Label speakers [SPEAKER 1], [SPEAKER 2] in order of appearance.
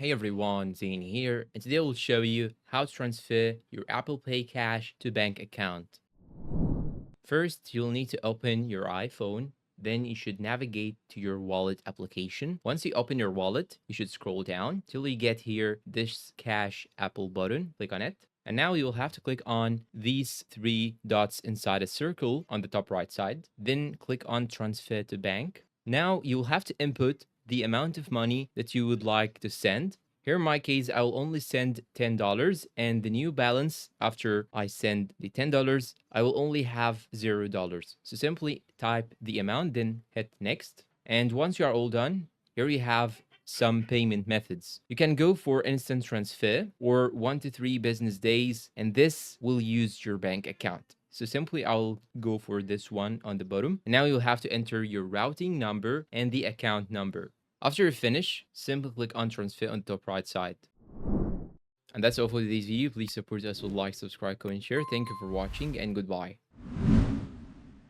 [SPEAKER 1] Hey everyone, Zane here, and today we'll show you how to transfer your Apple Pay Cash to bank account. First, you'll need to open your iPhone. Then you should navigate to your wallet application. Once you open your wallet, you should scroll down till you get here this Cash Apple button. Click on it. And now you'll have to click on these three dots inside a circle on the top right side. Then click on Transfer to Bank. Now you'll have to input the amount of money that you would like to send. Here in my case, I will only send $10, and the new balance after I send the $10, I will only have $0. So simply type the amount, then hit next. And once you are all done, here you have some payment methods. You can go for instant transfer or 1 to 3 business days, and this will use your bank account. So simply I'll go for this one on the bottom. And now you'll have to enter your routing number and the account number. After you finish, simply click on transfer on the top right side. And that's all for today's video. Please support us with like, subscribe, comment, share. Thank you for watching and goodbye.